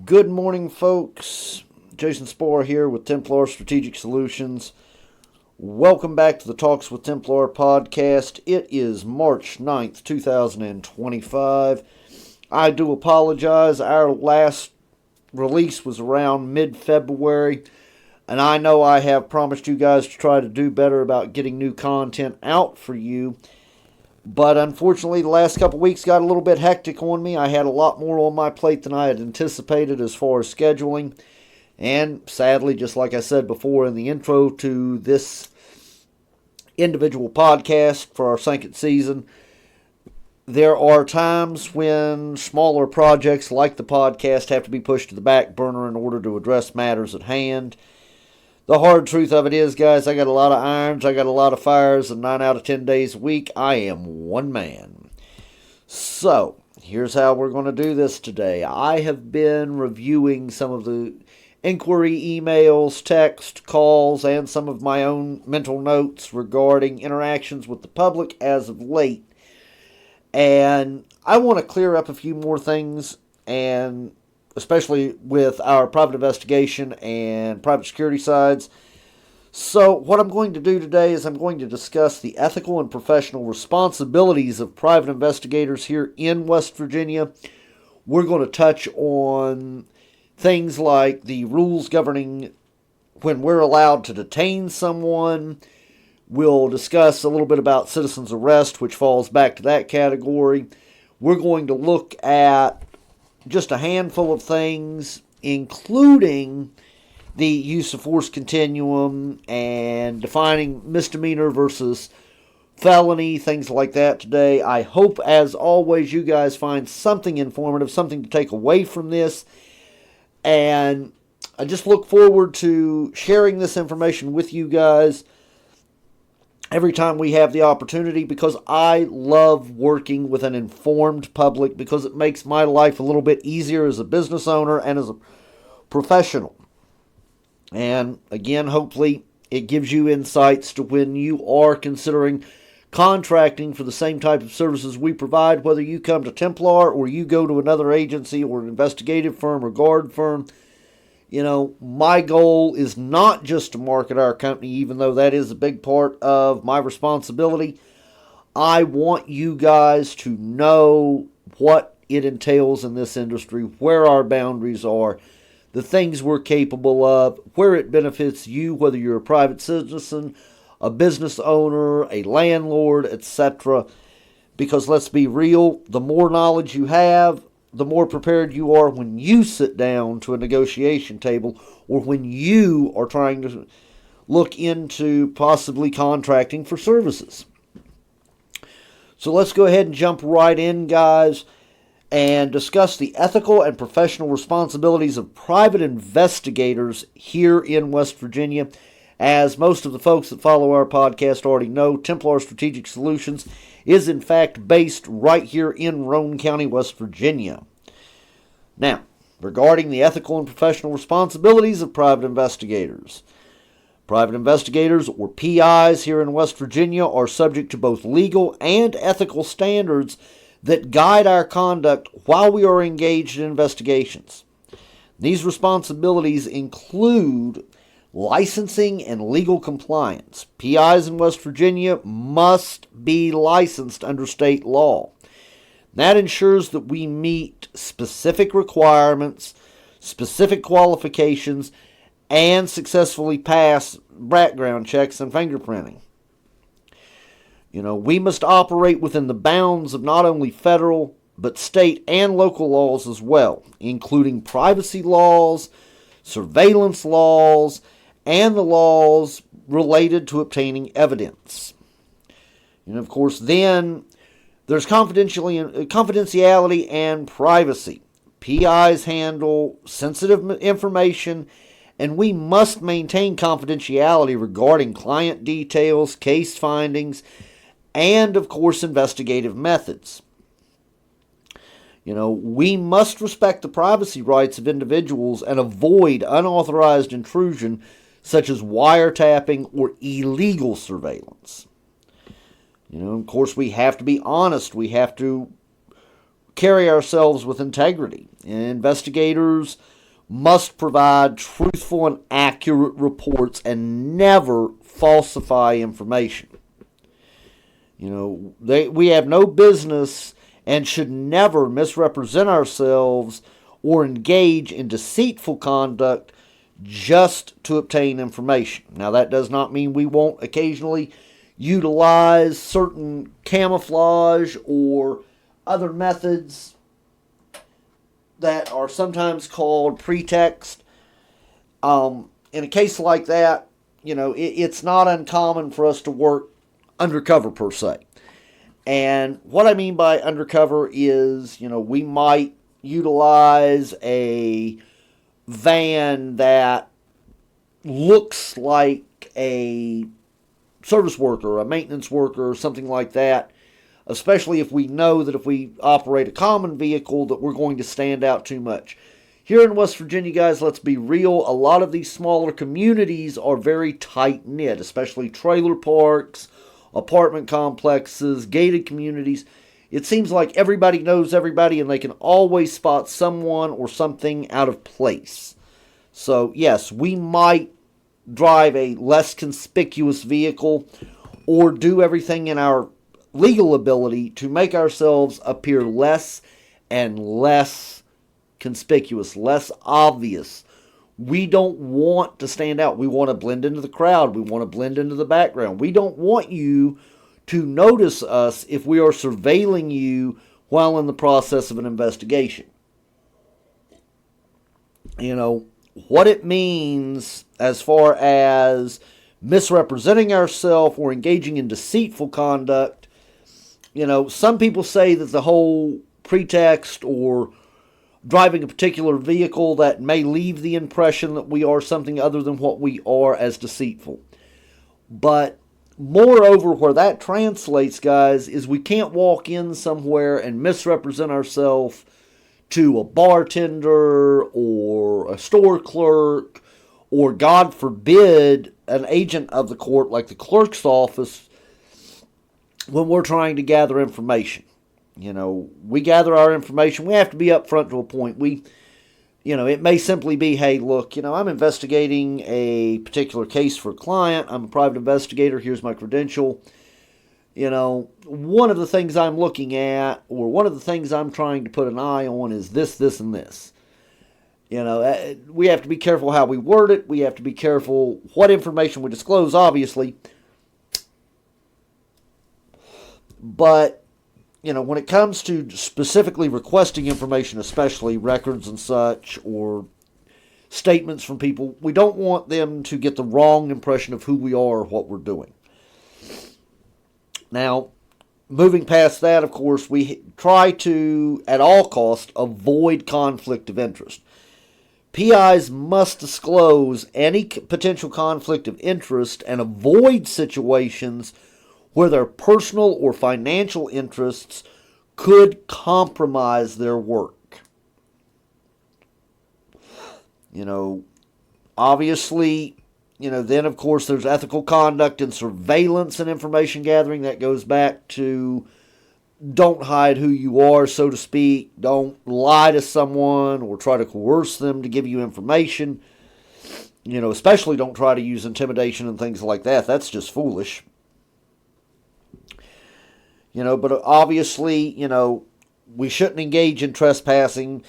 Good morning, folks. Jason Spohr here with Templar Strategic Solutions. Welcome back to the Talks with Templar podcast. It is March 9th, 2025. I do apologize. Our last release was around mid-February, and I know I have promised you guys to try to do better about getting new content out for you. But unfortunately, the last couple weeks got a little bit hectic on me. I had a lot more on my plate than I had anticipated as far as scheduling. And sadly, just like I said before in the intro to this individual podcast for our second season, there are times when smaller projects like the podcast have to be pushed to the back burner in order to address matters at hand. The hard truth of it is, guys, I got a lot of irons, I got a lot of fires, and 9 out of 10 days a week, I am one man. So, here's how we're going to do this today. I have been reviewing some of the inquiry emails, text, calls, and some of my own mental notes regarding interactions with the public as of late. And I want to clear up a few more things, and especially with our private investigation and private security sides. So what I'm going to do today is I'm going to discuss the ethical and professional responsibilities of private investigators here in West Virginia. We're going to touch on things like the rules governing when we're allowed to detain someone. We'll discuss a little bit about citizen's arrest, which falls back to that category. We're going to look at just a handful of things, including the use of force continuum and defining misdemeanor versus felony, things like that today. I hope, as always, you guys find something informative, something to take away from this. And I just look forward to sharing this information with you guys every time we have the opportunity, because I love working with an informed public, because it makes my life a little bit easier as a business owner and as a professional. And again, hopefully it gives you insights to when you are considering contracting for the same type of services we provide, whether you come to Templar or you go to another agency or an investigative firm or guard firm. You know, my goal is not just to market our company, even though that is a big part of my responsibility. I want you guys to know what it entails in this industry, where our boundaries are, the things we're capable of, where it benefits you, whether you're a private citizen, a business owner, a landlord, etc. Because let's be real, the more knowledge you have, the more prepared you are when you sit down to a negotiation table or when you are trying to look into possibly contracting for services. So let's go ahead and jump right in, guys, and discuss the ethical and professional responsibilities of private investigators here in West Virginia. As most of the folks that follow our podcast already know, Templar Strategic Solutions is in fact based right here in Roane County, West Virginia. Now, regarding the ethical and professional responsibilities of private investigators. Private investigators, or PIs, here in West Virginia are subject to both legal and ethical standards that guide our conduct while we are engaged in investigations. These responsibilities include licensing and legal compliance. PIs in West Virginia must be licensed under state law. That ensures that we meet specific requirements, specific qualifications, and successfully pass background checks and fingerprinting. You know, we must operate within the bounds of not only federal, but state and local laws as well, including privacy laws, surveillance laws, and the laws related to obtaining evidence. And of course, then there's confidentiality and privacy. PIs handle sensitive information, and we must maintain confidentiality regarding client details, case findings, and of course, investigative methods. You know, we must respect the privacy rights of individuals and avoid unauthorized intrusion such as wiretapping or illegal surveillance. You know, of course, we have to be honest. We have to carry ourselves with integrity. And investigators must provide truthful and accurate reports and never falsify information. We have no business and should never misrepresent ourselves or engage in deceitful conduct just to obtain information. Now, that does not mean we won't occasionally utilize certain camouflage or other methods that are sometimes called pretext. In a case like that, it's not uncommon for us to work undercover per se. And what I mean by undercover is, we might utilize a van that looks like a service worker, a maintenance worker, or something like that, especially if we know that if we operate a common vehicle that we're going to stand out too much. Here in West Virginia, guys, let's be real, a lot of these smaller communities are very tight-knit, especially trailer parks, apartment complexes, gated communities. It seems like everybody knows everybody and they can always spot someone or something out of place. So, yes, we might drive a less conspicuous vehicle or do everything in our legal ability to make ourselves appear less and less conspicuous, less obvious. We don't want to stand out. We want to blend into the crowd. We want to blend into the background. We don't want you to notice us if we are surveilling you while in the process of an investigation. What it means as far as misrepresenting ourselves or engaging in deceitful conduct, some people say that the whole pretext or driving a particular vehicle that may leave the impression that we are something other than what we are as deceitful. But moreover, where that translates, guys, is we can't walk in somewhere and misrepresent ourselves to a bartender or a store clerk or, God forbid, an agent of the court like the clerk's office when we're trying to gather information. We gather our information. We have to be upfront to a point. It may simply be, hey, look, I'm investigating a particular case for a client. I'm a private investigator. Here's my credential. One of the things I'm looking at or one of the things I'm trying to put an eye on is this, this, and this. We have to be careful how we word it. We have to be careful what information we disclose, obviously. But when it comes to specifically requesting information, especially records and such, or statements from people, we don't want them to get the wrong impression of who we are or what we're doing. Now, moving past that, of course, we try to, at all costs, avoid conflict of interest. PIs must disclose any potential conflict of interest and avoid situations where their personal or financial interests could compromise their work. Obviously, then of course there's ethical conduct and surveillance and information gathering. That goes back to don't hide who you are, so to speak. Don't lie to someone or try to coerce them to give you information. Especially don't try to use intimidation and things like that. That's just foolish. But obviously, we shouldn't engage in trespassing.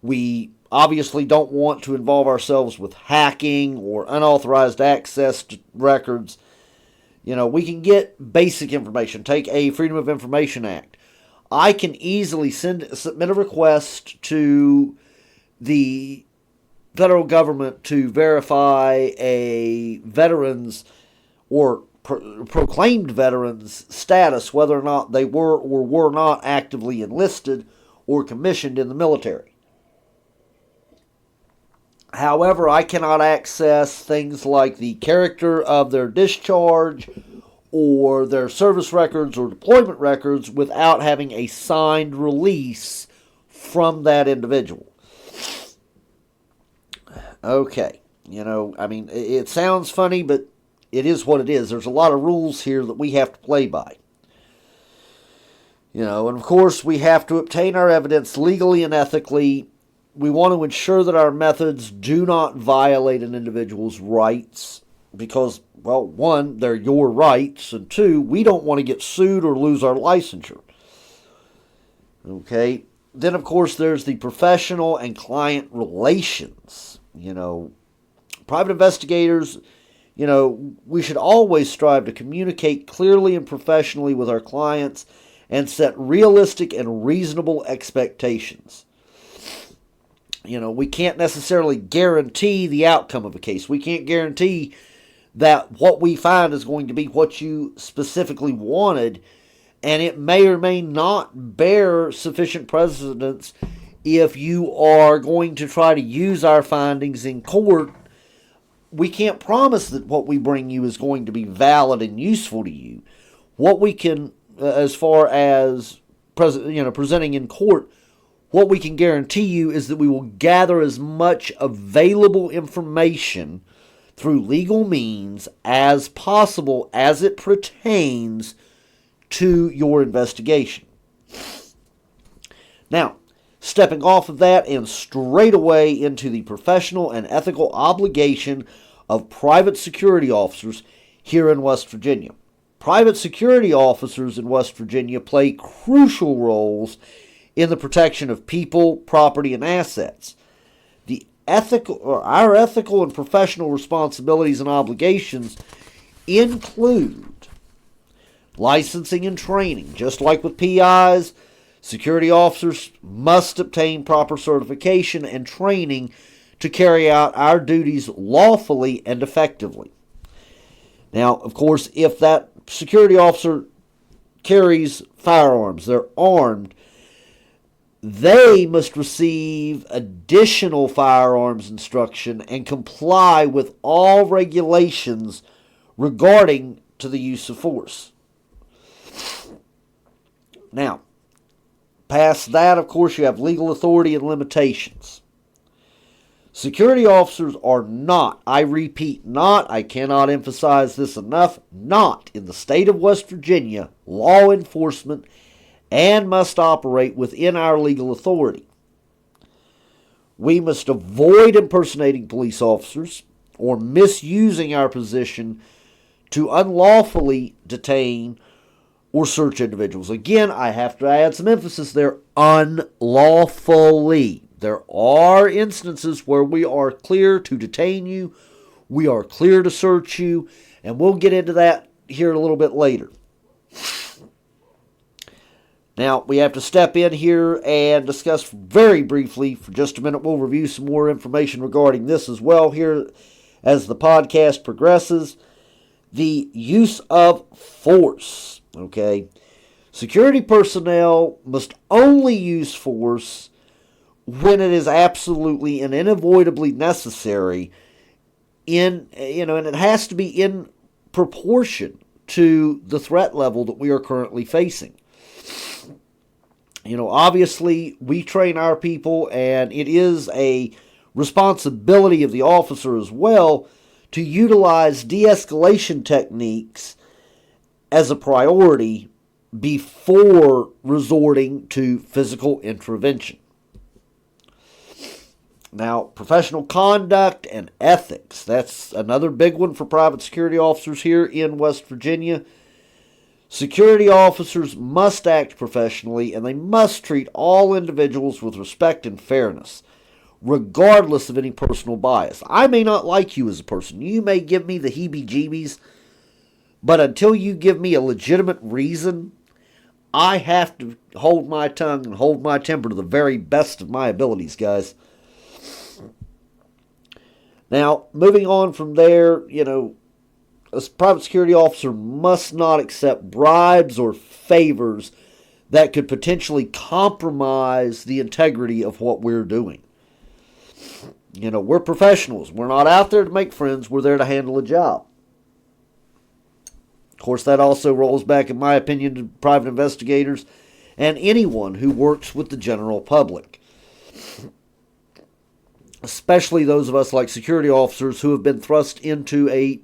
We obviously don't want to involve ourselves with hacking or unauthorized access to records. We can get basic information. Take a Freedom of Information Act. I can easily submit a request to the federal government to verify a veteran's or proclaimed veterans' status, whether or not they were or were not actively enlisted or commissioned in the military. However, I cannot access things like the character of their discharge or their service records or deployment records without having a signed release from that individual. Okay, it sounds funny, but it is what it is. There's a lot of rules here that we have to play by. And of course we have to obtain our evidence legally and ethically. We want to ensure that our methods do not violate an individual's rights because, well, one, they're your rights, and two, we don't want to get sued or lose our licensure. Okay? Then, of course, there's the professional and client relations. Private investigators, we should always strive to communicate clearly and professionally with our clients and set realistic and reasonable expectations. We can't necessarily guarantee the outcome of a case. We can't guarantee that what we find is going to be what you specifically wanted, and it may or may not bear sufficient precedence if you are going to try to use our findings in court. We can't promise that what we bring you is going to be valid and useful to you. What we can, as far as presenting in court, what we can guarantee you is that we will gather as much available information through legal means as possible as it pertains to your investigation. Now, stepping off of that and straight away into the professional and ethical obligation of private security officers here in West Virginia. Private security officers in West Virginia play crucial roles in the protection of people, property, and assets. Our ethical and professional responsibilities and obligations include licensing and training. Just like with PIs, security officers must obtain proper certification and training to carry out our duties lawfully and effectively. Now, of course, if that security officer carries firearms, they're armed, they must receive additional firearms instruction and comply with all regulations regarding to the use of force. Now, past that, of course, you have legal authority and limitations. Security officers are not, I repeat, not, I cannot emphasize this enough, not in the state of West Virginia law enforcement and must operate within our legal authority. We must avoid impersonating police officers or misusing our position to unlawfully detain or search individuals. Again, I have to add some emphasis there, unlawfully. There are instances where we are clear to detain you, we are clear to search you, and we'll get into that here a little bit later. Now, we have to step in here and discuss very briefly, for just a minute, we'll review some more information regarding this as well here as the podcast progresses. The use of force, okay? Security personnel must only use force when it is absolutely and unavoidably necessary and it has to be in proportion to the threat level that we are currently facing. Obviously, we train our people, and it is a responsibility of the officer as well to utilize de-escalation techniques as a priority before resorting to physical intervention. Now, professional conduct and ethics. That's another big one for private security officers here in West Virginia. Security officers must act professionally, and they must treat all individuals with respect and fairness, regardless of any personal bias. I may not like you as a person. You may give me the heebie-jeebies, but until you give me a legitimate reason, I have to hold my tongue and hold my temper to the very best of my abilities, guys. Now, moving on from there, a private security officer must not accept bribes or favors that could potentially compromise the integrity of what we're doing. We're professionals. We're not out there to make friends. We're there to handle a job. Of course, that also rolls back, in my opinion, to private investigators and anyone who works with the general public. Especially those of us like security officers who have been thrust into a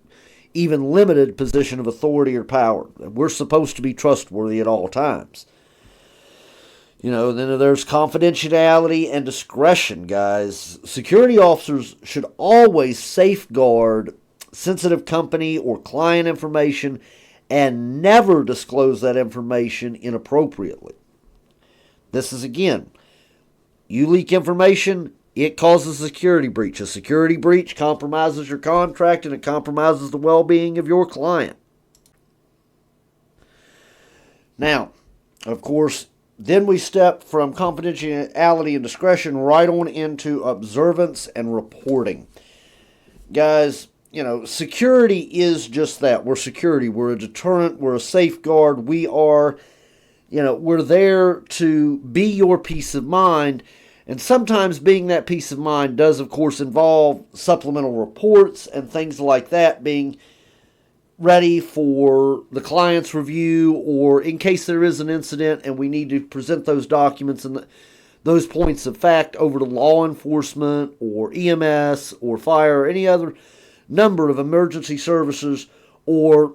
even limited position of authority or power. We're supposed to be trustworthy at all times. Then there's confidentiality and discretion, guys. Security officers should always safeguard sensitive company or client information and never disclose that information inappropriately. This is, again, you leak information, it causes a security breach. A security breach compromises your contract and it compromises the well-being of your client. Now, of course, then we step from confidentiality and discretion right on into observance and reporting. Guys, security is just that. We're security. We're a deterrent. We're a safeguard. We're there to be your peace of mind. And sometimes being that peace of mind does, of course, involve supplemental reports and things like that, being ready for the client's review, or in case there is an incident and we need to present those documents and those points of fact over to law enforcement or EMS or fire or any other number of emergency services or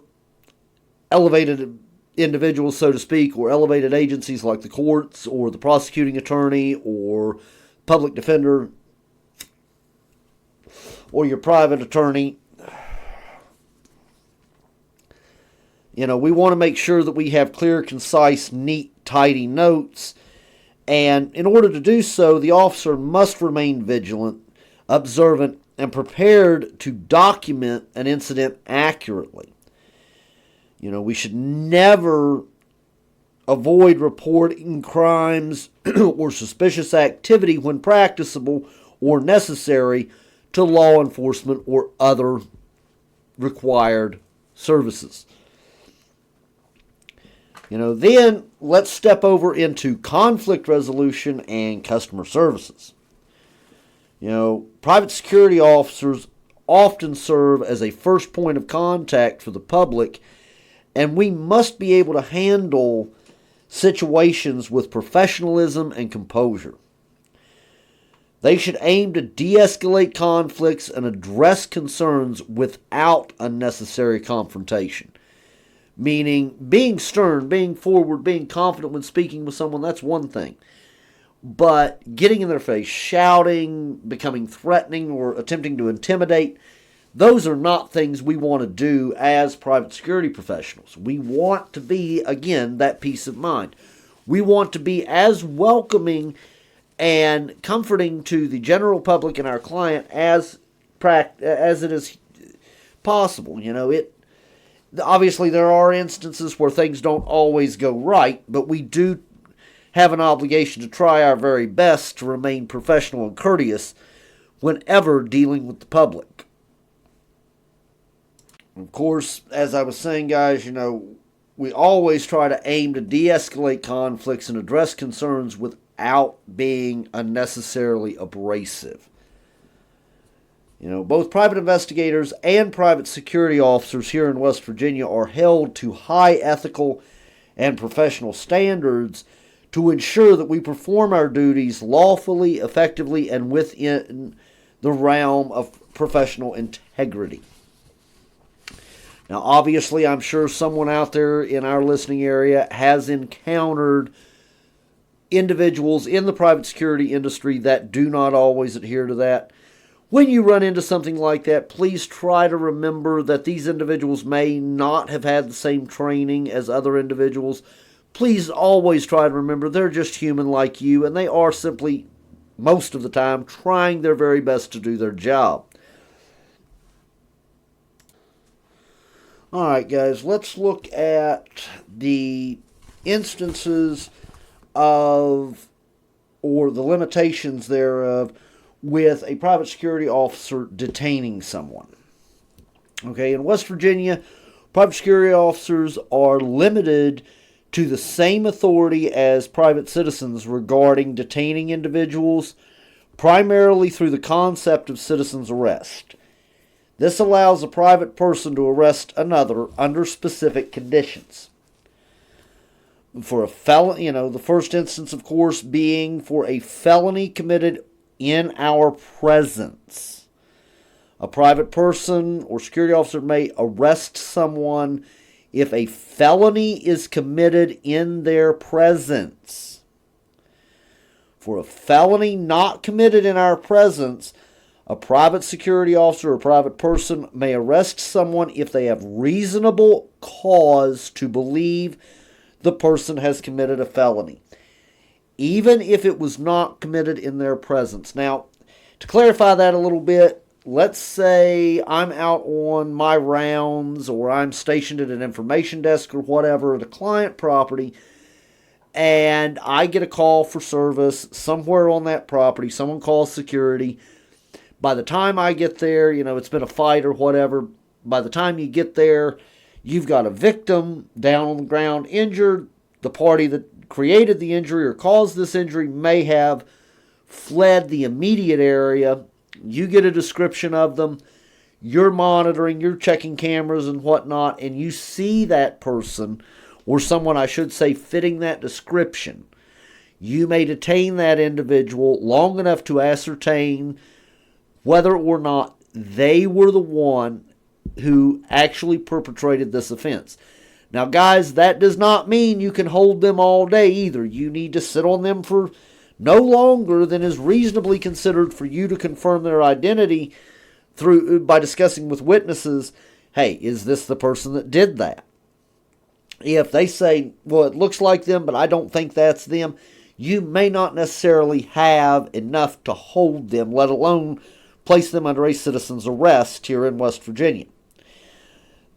elevated individuals, so to speak, or elevated agencies like the courts or the prosecuting attorney or public defender or your private attorney. We want to make sure that we have clear, concise, neat, tidy notes. And in order to do so, the officer must remain vigilant, observant, and prepared to document an incident accurately. We should never avoid reporting crimes or suspicious activity when practicable or necessary to law enforcement or other required services. Then let's step over into conflict resolution and customer services. Private security officers often serve as a first point of contact for the public, and we must be able to handle situations with professionalism and composure. They should aim to de-escalate conflicts and address concerns without unnecessary confrontation. Meaning, being stern, being forward, being confident when speaking with someone, that's one thing. But getting in their face, shouting, becoming threatening, or attempting to intimidate, those are not things we want to do as private security professionals. We want to be, again, that peace of mind. We want to be as welcoming and comforting to the general public and our client as it is possible. Obviously, there are instances where things don't always go right, but we do have an obligation to try our very best to remain professional and courteous whenever dealing with the public. Of course, as I was saying, guys, we always try to aim to de-escalate conflicts and address concerns without being unnecessarily abrasive. Both private investigators and private security officers here in West Virginia are held to high ethical and professional standards to ensure that we perform our duties lawfully, effectively, and within the realm of professional integrity. Now, obviously, I'm sure someone out there in our listening area has encountered individuals in the private security industry that do not always adhere to that. When you run into something like that, please try to remember that these individuals may not have had the same training as other individuals. Please always try to remember they're just human like you, and they are simply, most of the time, trying their very best to do their job. All right, guys, let's look at the instances of, or the limitations thereof, with a private security officer detaining someone. Okay, in West Virginia, private security officers are limited to the same authority as private citizens regarding detaining individuals, primarily through the concept of citizen's arrest. This allows a private person to arrest another under specific conditions. For a felony, the first instance, of course, being for a felony committed in our presence. A private person or security officer may arrest someone if a felony is committed in their presence. For a felony not committed in our presence, a private security officer or private person may arrest someone if they have reasonable cause to believe the person has committed a felony, even if it was not committed in their presence. Now, to clarify that a little bit, let's say I'm out on my rounds or I'm stationed at an information desk or whatever at a client property, and I get a call for service somewhere on that property. Someone calls security. By the time I get there, it's been a fight or whatever. By the time you get there, you've got a victim down on the ground injured. The party that created the injury or caused this injury may have fled the immediate area. You get a description of them. You're monitoring, you're checking cameras and whatnot, and you see that person, or someone, I should say, fitting that description. You may detain that individual long enough to ascertain whether or not they were the one who actually perpetrated this offense. Now, guys, that does not mean you can hold them all day either. You need to sit on them for no longer than is reasonably considered for you to confirm their identity by discussing with witnesses, hey, is this the person that did that? If they say, well, it looks like them, but I don't think that's them, you may not necessarily have enough to hold them, let alone place them under a citizen's arrest here in West Virginia.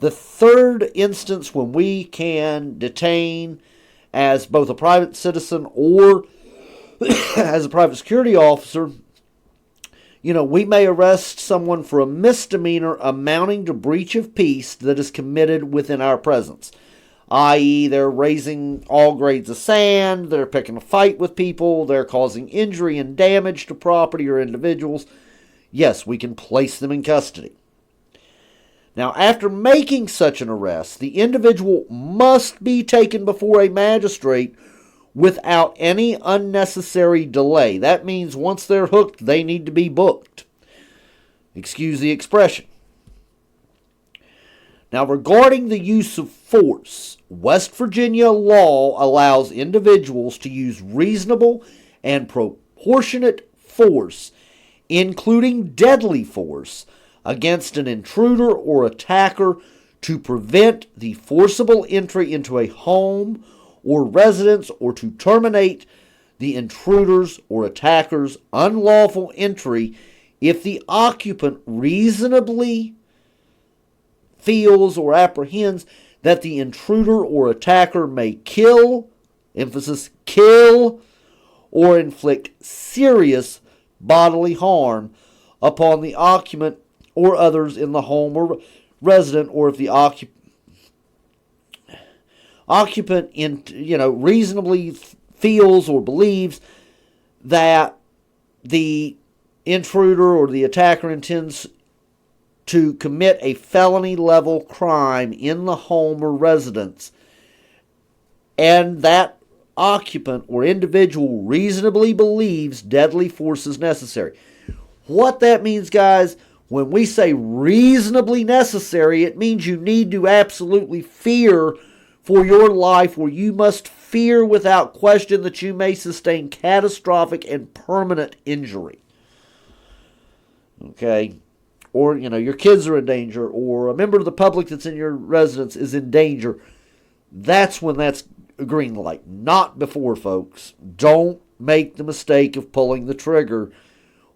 The third instance when we can detain as both a private citizen or as a private security officer, we may arrest someone for a misdemeanor amounting to breach of peace that is committed within our presence. I.e., they're raising all grades of sand, they're picking a fight with people, they're causing injury and damage to property or individuals. Yes, we can place them in custody. Now, after making such an arrest, the individual must be taken before a magistrate without any unnecessary delay. That means once they're hooked, they need to be booked. Excuse the expression. Now, regarding the use of force, West Virginia law allows individuals to use reasonable and proportionate force, including deadly force, against an intruder or attacker to prevent the forcible entry into a home or residence or to terminate the intruder's or attacker's unlawful entry if the occupant reasonably feels or apprehends that the intruder or attacker may kill, emphasis kill, or inflict serious bodily harm upon the occupant or others in the home or resident, or if the occupant reasonably feels or believes that the intruder or the attacker intends to commit a felony level crime in the home or residence, and that occupant or individual reasonably believes deadly force is necessary. What that means, guys, when we say reasonably necessary, it means you need to absolutely fear for your life, or you must fear without question that you may sustain catastrophic and permanent injury. Okay? Or, your kids are in danger, or a member of the public that's in your residence is in danger. That's when that's a green light. Not before, folks. Don't make the mistake of pulling the trigger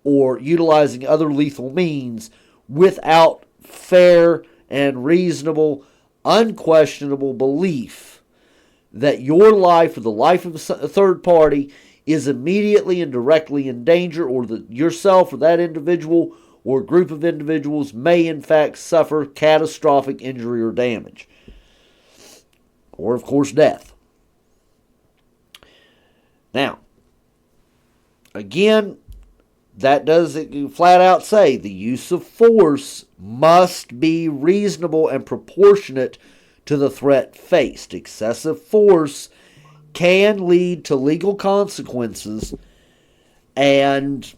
or utilizing other lethal means without fair and reasonable, unquestionable belief that your life or the life of a third party is immediately and directly in danger, or that yourself or that individual or group of individuals may in fact suffer catastrophic injury or damage. Or, of course, death. Now, again, that does flat out say the use of force must be reasonable and proportionate to the threat faced. Excessive force can lead to legal consequences, and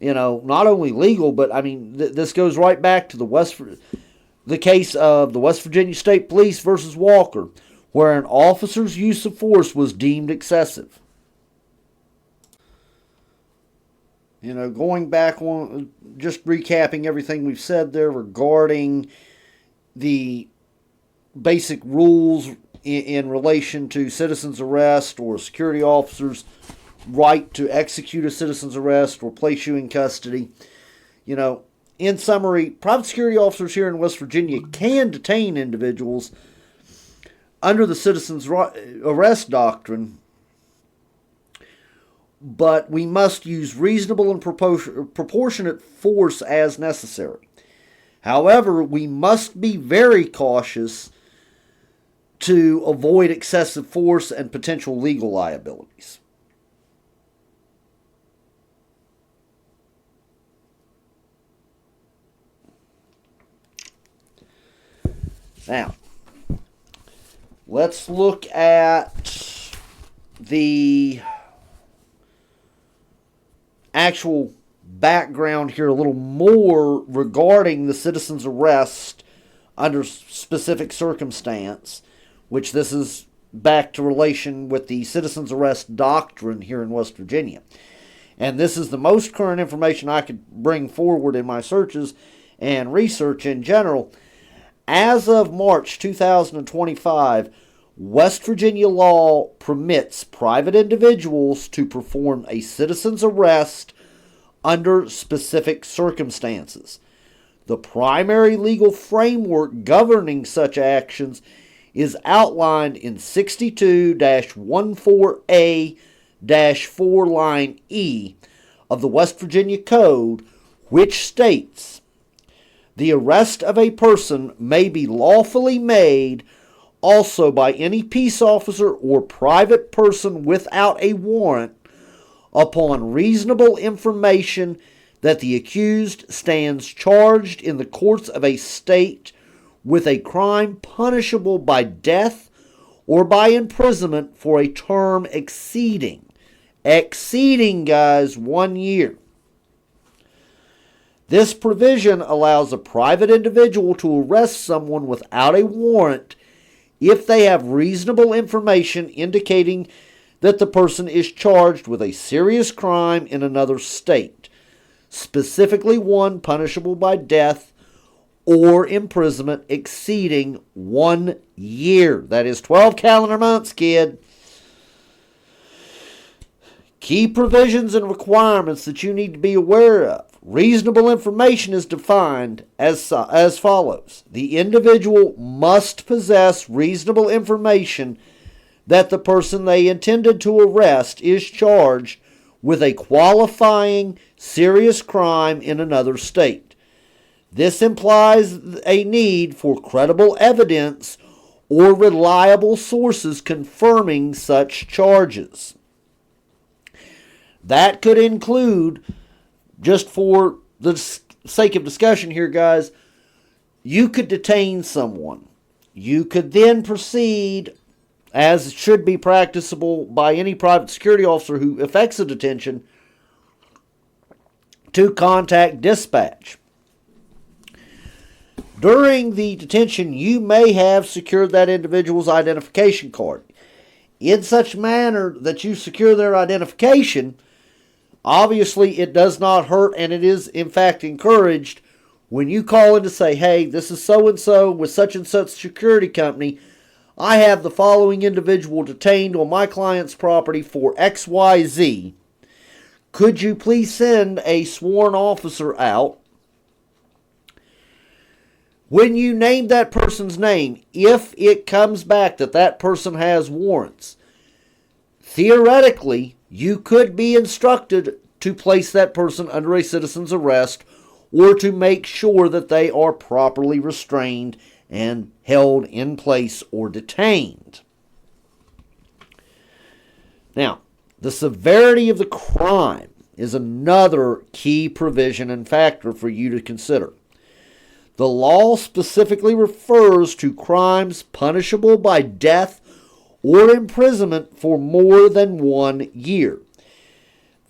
not only legal, but this goes right back to the case of the West Virginia State Police versus Walker, where an officer's use of force was deemed excessive. Going back on, just recapping everything we've said there regarding the basic rules in relation to citizen's arrest or security officers' right to execute a citizen's arrest or place you in custody. In summary, private security officers here in West Virginia can detain individuals under the citizen's arrest doctrine, but we must use reasonable and proportionate force as necessary. However, we must be very cautious to avoid excessive force and potential legal liabilities. Now, let's look at the actual background here a little more regarding the citizen's arrest under specific circumstance, which this is back to relation with the citizen's arrest doctrine here in West Virginia. And this is the most current information I could bring forward in my searches and research in general. As of March 2025, West Virginia law permits private individuals to perform a citizen's arrest under specific circumstances. The primary legal framework governing such actions is outlined in 62-14A-4 line E of the West Virginia Code, which states, "The arrest of a person may be lawfully made also by any peace officer or private person without a warrant upon reasonable information that the accused stands charged in the courts of a state with a crime punishable by death or by imprisonment for a term exceeding, guys, 1 year. This provision allows a private individual to arrest someone without a warrant if they have reasonable information indicating that the person is charged with a serious crime in another state, specifically one punishable by death or imprisonment exceeding 1 year. That is 12 calendar months, kid. Key provisions and requirements that you need to be aware of. Reasonable information is defined as follows. The individual must possess reasonable information that the person they intended to arrest is charged with a qualifying serious crime in another state. This implies a need for credible evidence or reliable sources confirming such charges. That could include, just for the sake of discussion here, guys, you could detain someone. You could then proceed, as should be practicable by any private security officer who effects a detention, to contact dispatch. During the detention, you may have secured that individual's identification card. In such manner that you secure their identification, obviously it does not hurt, and it is in fact encouraged when you call in to say, hey, this is so-and-so with such and such security company. I have the following individual detained on my client's property for XYZ. Could you please send a sworn officer out? When you name that person's name, if it comes back that that person has warrants, theoretically, you could be instructed to place that person under a citizen's arrest or to make sure that they are properly restrained and held in place or detained. Now, the severity of the crime is another key provision and factor for you to consider. The law specifically refers to crimes punishable by death or imprisonment for more than 1 year.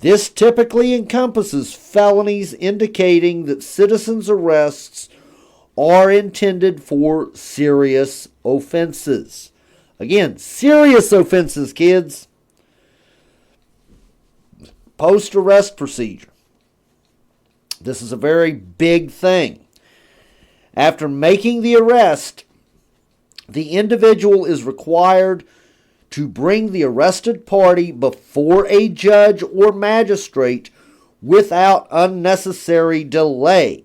This typically encompasses felonies, indicating that citizens' arrests are intended for serious offenses. Again, serious offenses, kids. Post-arrest procedure. This is a very big thing. After making the arrest, the individual is required to bring the arrested party before a judge or magistrate without unnecessary delay.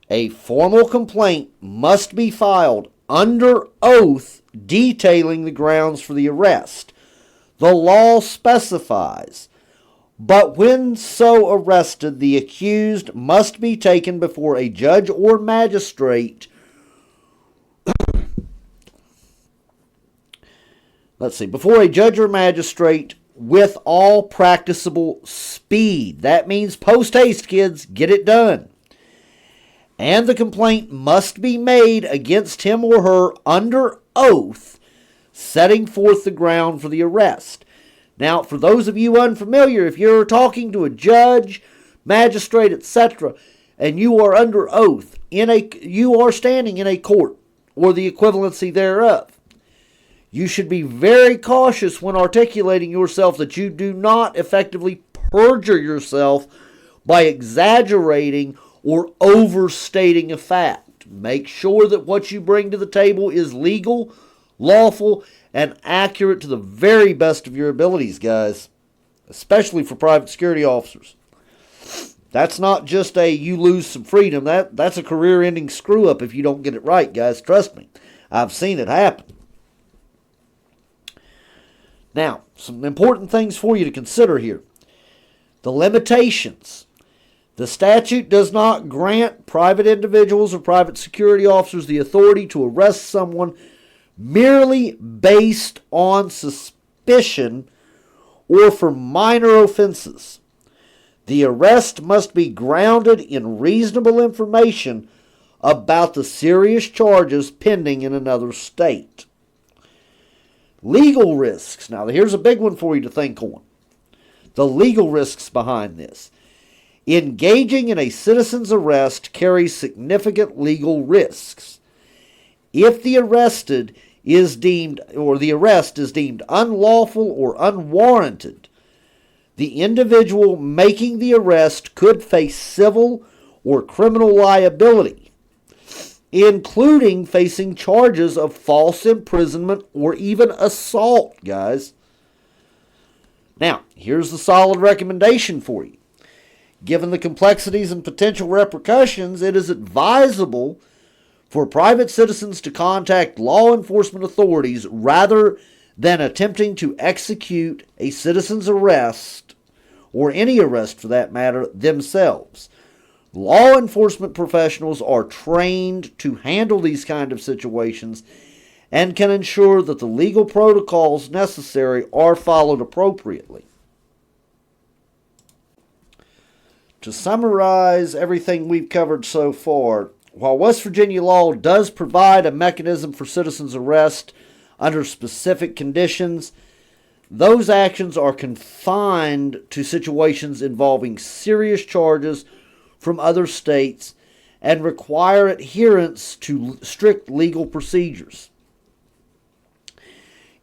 A formal complaint must be filed under oath detailing the grounds for the arrest. The law specifies, but when so arrested, the accused must be taken before a judge or magistrate. Before a judge or magistrate with all practicable speed. That means post haste, kids. Get it done. And the complaint must be made against him or her under oath, setting forth the ground for the arrest. Now, for those of you unfamiliar, if you're talking to a judge, magistrate, etc., and you are under oath, you are standing in a court, or the equivalency thereof, you should be very cautious when articulating yourself that you do not effectively perjure yourself by exaggerating or overstating a fact. Make sure that what you bring to the table is legal, lawful, and accurate to the very best of your abilities, guys. Especially for private security officers. That's not just a you lose some freedom. That's a career-ending screw-up if you don't get it right, guys. Trust me. I've seen it happen. Now, some important things for you to consider here. The limitations. The statute does not grant private individuals or private security officers the authority to arrest someone merely based on suspicion or for minor offenses. The arrest must be grounded in reasonable information about the serious charges pending in another state. Legal risks. Now, here's a big one for you to think on. The legal risks behind this. Engaging in a citizen's arrest carries significant legal risks. If the arrest is deemed unlawful or unwarranted, the individual making the arrest could face civil or criminal liability, including facing charges of false imprisonment or even assault, guys. Now, here's the solid recommendation for you. Given the complexities and potential repercussions, it is advisable for private citizens to contact law enforcement authorities rather than attempting to execute a citizen's arrest, or any arrest for that matter, themselves. Law enforcement professionals are trained to handle these kind of situations and can ensure that the legal protocols necessary are followed appropriately. To summarize everything we've covered so far, while West Virginia law does provide a mechanism for citizens' arrest under specific conditions, those actions are confined to situations involving serious charges from other states and require adherence to strict legal procedures.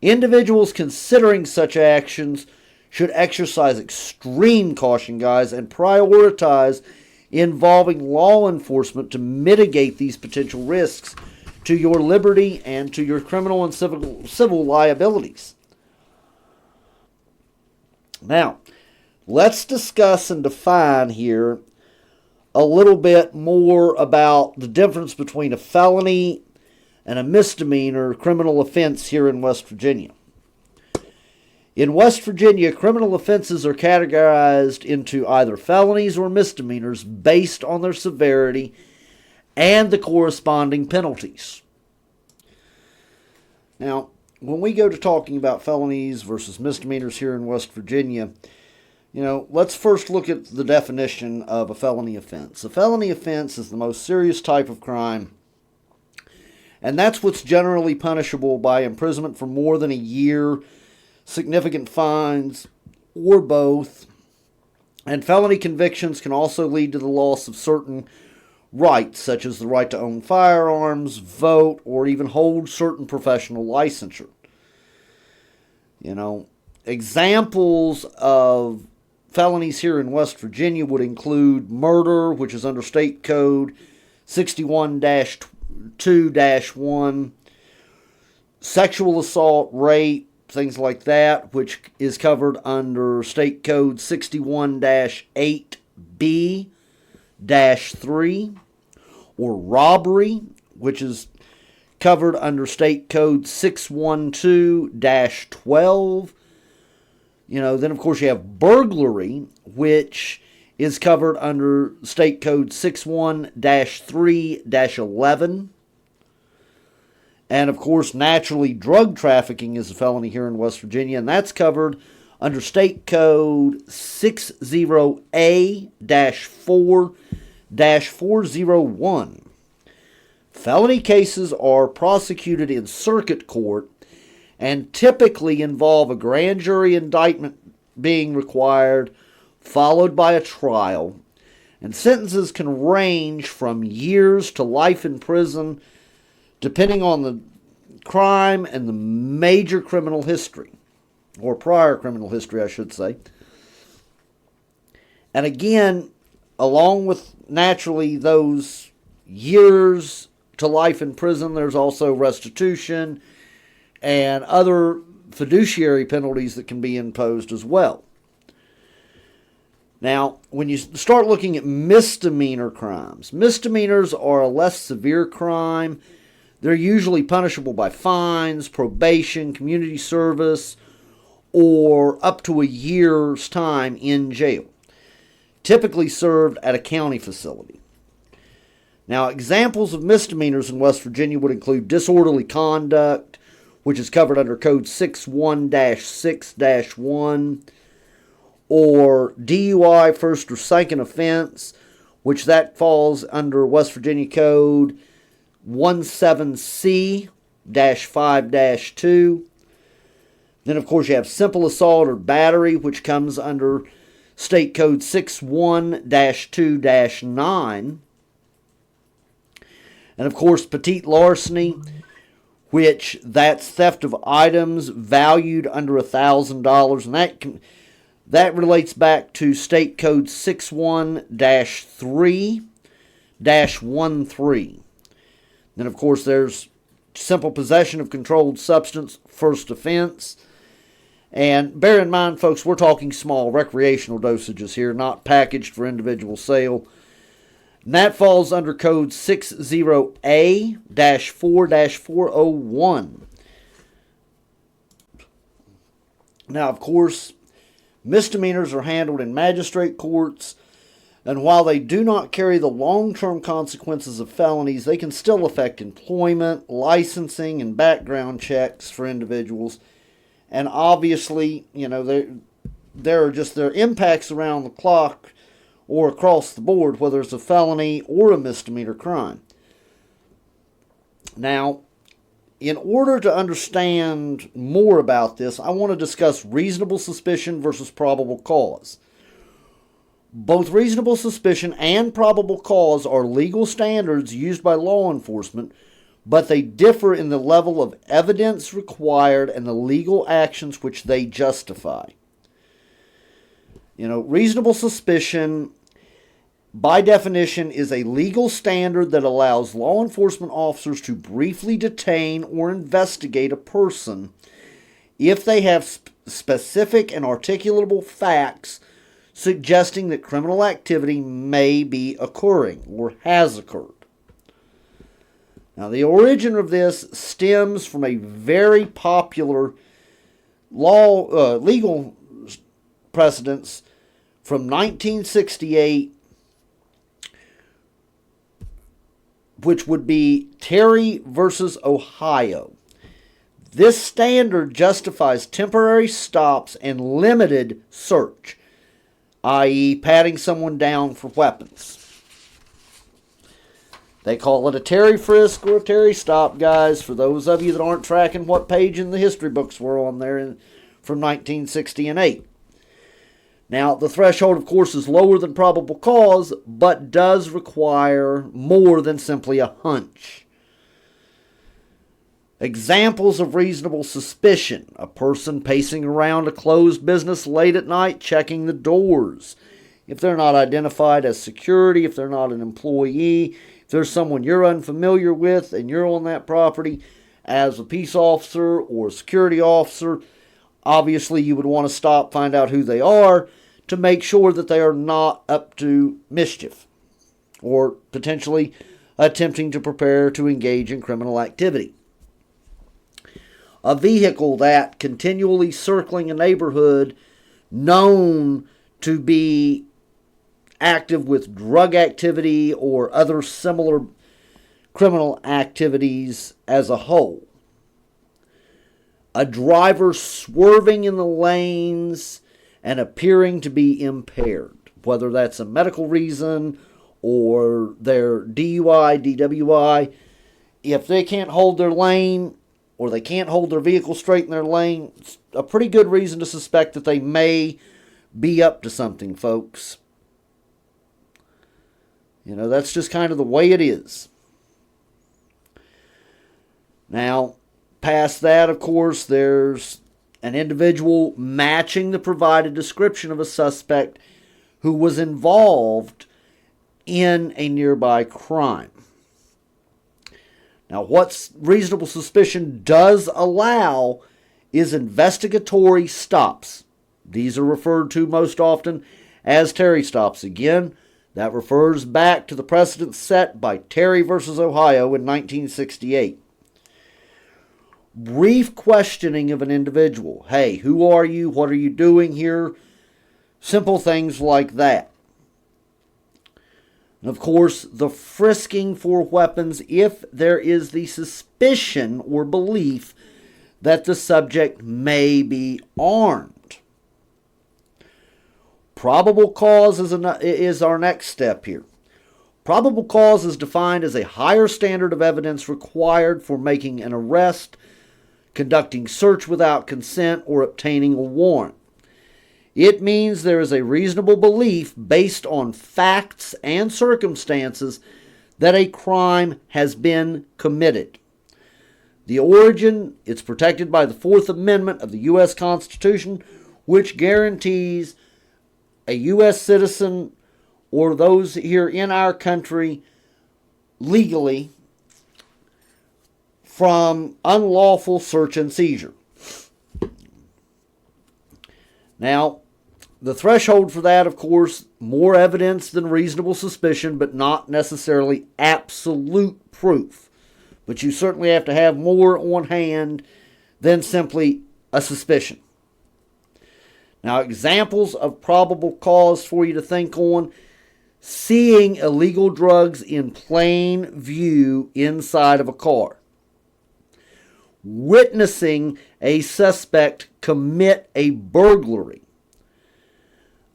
Individuals considering such actions should exercise extreme caution, guys, and prioritize involving law enforcement to mitigate these potential risks to your liberty and to your criminal and civil liabilities. Now, let's discuss and define here a little bit more about the difference between a felony and a misdemeanor criminal offense here in West Virginia. In West Virginia, criminal offenses are categorized into either felonies or misdemeanors based on their severity and the corresponding penalties. Now, when we go to talking about felonies versus misdemeanors here in West Virginia, let's first look at the definition of a felony offense. A felony offense is the most serious type of crime, and that's what's generally punishable by imprisonment for more than a year, significant fines, or both. And felony convictions can also lead to the loss of certain rights, such as the right to own firearms, vote, or even hold certain professional licensure. Examples of felonies here in West Virginia would include murder, which is under State Code 61-2-1, sexual assault, rape, things like that, which is covered under State Code 61-8B-3, or robbery, which is covered under State Code 612-12. Then of course you have burglary, which is covered under State Code 61-3-11. And of course, naturally, drug trafficking is a felony here in West Virginia, and that's covered under State Code 60A-4-401. Felony cases are prosecuted in circuit court and typically involve a grand jury indictment being required, followed by a trial. And sentences can range from years to life in prison, depending on the crime and the major criminal history, or prior criminal history, I should say. And again, along with naturally those years to life in prison, there's also restitution and other fiduciary penalties that can be imposed as well. Now, when you start looking at misdemeanor crimes, misdemeanors are a less severe crime. They're usually punishable by fines, probation, community service, or up to a year's time in jail, typically served at a county facility. Now, examples of misdemeanors in West Virginia would include disorderly conduct, which is covered under Code 61-6-1, or DUI first or second offense, which that falls under West Virginia Code 17C-5-2. Then, of course, you have simple assault or battery, which comes under State Code 61-2-9. And, of course, petite larceny, which that's theft of items valued under $1,000. And that relates back to State Code 61-3-13. Then, of course, there's simple possession of controlled substance, first offense. And bear in mind, folks, we're talking small recreational dosages here, not packaged for individual sale. And that falls under Code 60A-4-401. Now, of course, misdemeanors are handled in magistrate courts, and while they do not carry the long-term consequences of felonies, they can still affect employment, licensing, and background checks for individuals. And obviously, there are just their impacts around the clock or across the board, whether it's a felony or a misdemeanor crime. Now, in order to understand more about this, I want to discuss reasonable suspicion versus probable cause. Both reasonable suspicion and probable cause are legal standards used by law enforcement, but they differ in the level of evidence required and the legal actions which they justify. Reasonable suspicion, by definition, is a legal standard that allows law enforcement officers to briefly detain or investigate a person if they have specific and articulable facts suggesting that criminal activity may be occurring or has occurred. Now, the origin of this stems from a very popular legal precedence from 1968, which would be Terry versus Ohio. This standard justifies temporary stops and limited search, i.e., patting someone down for weapons. They call it a Terry frisk or a Terry stop, guys, for those of you that aren't tracking what page in the history books we're on there from 1968. Now, the threshold, of course, is lower than probable cause, but does require more than simply a hunch. Examples of reasonable suspicion: a person pacing around a closed business late at night, checking the doors. If they're not identified as security, if they're not an employee, if there's someone you're unfamiliar with and you're on that property as a peace officer or a security officer, obviously you would want to stop, find out who they are, to make sure that they are not up to mischief or potentially attempting to prepare to engage in criminal activity. A vehicle that continually circling a neighborhood known to be active with drug activity or other similar criminal activities as a whole. A driver swerving in the lanes and appearing to be impaired, whether that's a medical reason or their DUI, DWI. If they can't hold their lane or they can't hold their vehicle straight in their lane, it's a pretty good reason to suspect that they may be up to something, folks. You know, that's just kind of the way it is. Now, past that, of course, there's an individual matching the provided description of a suspect who was involved in a nearby crime. Now, what reasonable suspicion does allow is investigatory stops. These are referred to most often as Terry stops. Again, that refers back to the precedent set by Terry versus Ohio in 1968. Brief questioning of an individual. Hey, who are you? What are you doing here? Simple things like that. And of course, the frisking for weapons if there is the suspicion or belief that the subject may be armed. Probable cause is our next step here. Probable cause is defined as a higher standard of evidence required for making an arrest, conducting search without consent, or obtaining a warrant. It means there is a reasonable belief based on facts and circumstances that a crime has been committed. The origin, it's protected by the Fourth Amendment of the U.S. Constitution, which guarantees a U.S. citizen or those here in our country legally from unlawful search and seizure. Now, the threshold for that, of course, more evidence than reasonable suspicion, but not necessarily absolute proof. But you certainly have to have more on hand than simply a suspicion. Now, examples of probable cause for you to think on: seeing illegal drugs in plain view inside of a car, witnessing a suspect commit a burglary,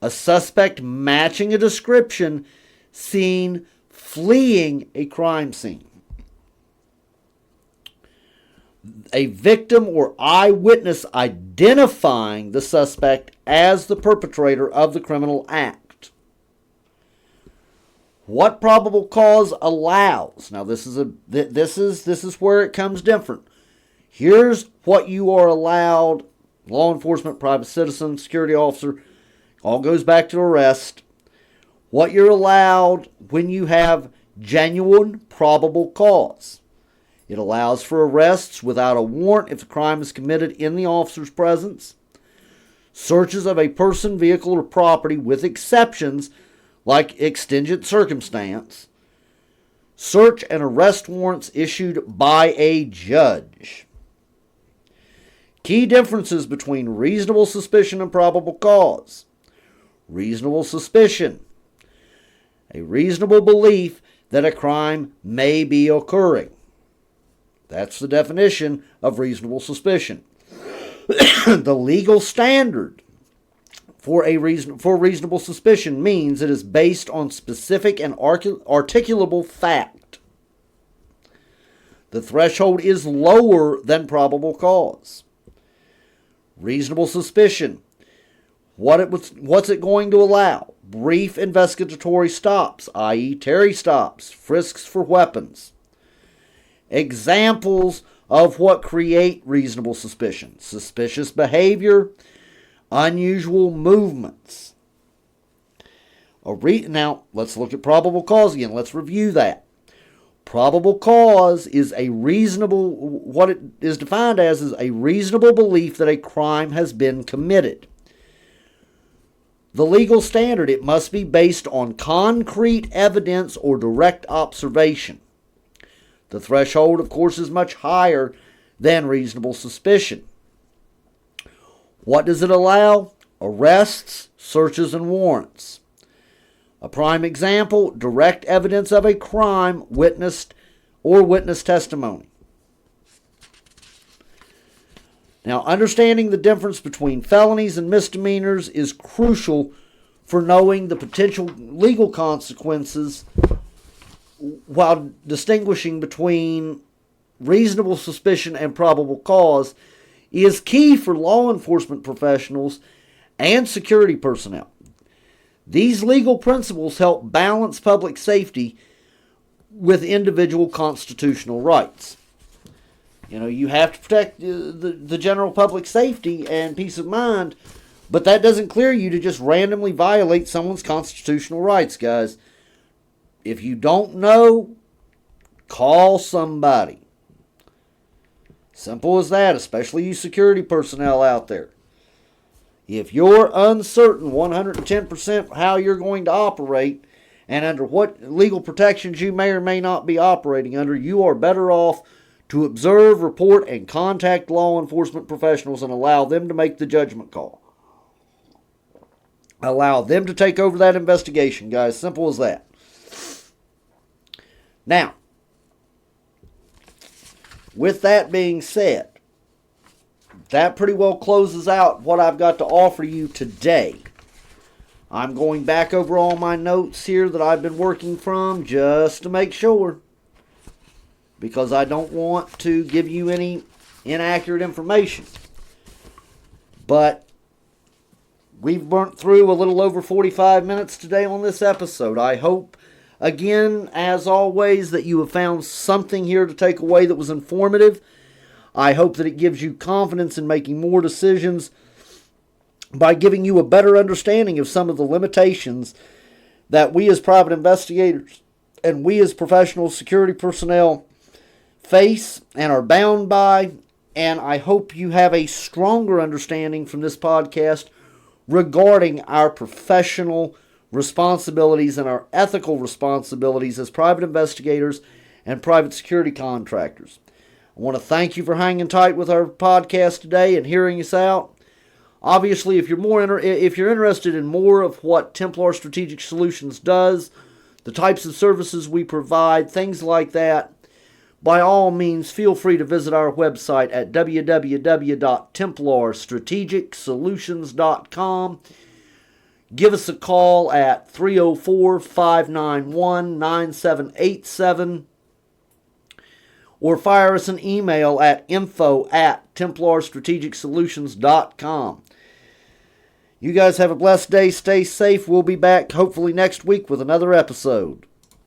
a suspect matching a description seen fleeing a crime scene, a victim or eyewitness identifying the suspect as the perpetrator of the criminal act. What probable cause allows? Now this is where it comes different. Here's what you are allowed: law enforcement, private citizen, security officer, all goes back to arrest. What you're allowed when you have genuine probable cause. It allows for arrests without a warrant if the crime is committed in the officer's presence. Searches of a person, vehicle, or property with exceptions like exigent circumstance. Search and arrest warrants issued by a judge. Key differences between reasonable suspicion and probable cause. Reasonable suspicion: a reasonable belief that a crime may be occurring. That's the definition of reasonable suspicion. The legal standard for reasonable suspicion means it is based on specific and articulable fact. The threshold is lower than probable cause. Reasonable suspicion: What's it going to allow? Brief investigatory stops, i.e. Terry stops, frisks for weapons. Examples of what create reasonable suspicion: suspicious behavior, unusual movements. Now, let's look at probable cause again. Let's review that. Probable cause is what it is defined as is a reasonable belief that a crime has been committed. The legal standard: it must be based on concrete evidence or direct observation. The threshold, of course, is much higher than reasonable suspicion. What does it allow? Arrests, searches, and warrants. A prime example: direct evidence of a crime, witness testimony. Now, understanding the difference between felonies and misdemeanors is crucial for knowing the potential legal consequences while distinguishing between reasonable suspicion and probable cause is key for law enforcement professionals and security personnel. These legal principles help balance public safety with individual constitutional rights. You have to protect the general public safety and peace of mind, but that doesn't clear you to just randomly violate someone's constitutional rights, guys. If you don't know, call somebody. Simple as that, especially you security personnel out there. If you're uncertain 110% how you're going to operate and under what legal protections you may or may not be operating under, you are better off to observe, report, and contact law enforcement professionals and allow them to make the judgment call. Allow them to take over that investigation, guys. Simple as that. Now, with that being said, that pretty well closes out what I've got to offer you today. I'm going back over all my notes here that I've been working from just to make sure, because I don't want to give you any inaccurate information. But we've burnt through a little over 45 minutes today on this episode. I hope, again, as always, that you have found something here to take away that was informative. I hope that it gives you confidence in making more decisions by giving you a better understanding of some of the limitations that we as private investigators and we as professional security personnel face and are bound by. And I hope you have a stronger understanding from this podcast regarding our professional responsibilities and our ethical responsibilities as private investigators and private security contractors. I want to thank you for hanging tight with our podcast today and hearing us out. Obviously, if you're interested in more of what Templar Strategic Solutions does, the types of services we provide, things like that, by all means, feel free to visit our website at www.templarstrategicsolutions.com. Give us a call at 304-591-9787 or fire us an email at info@templarstrategicsolutions.com. You guys have a blessed day. Stay safe. We'll be back hopefully next week with another episode.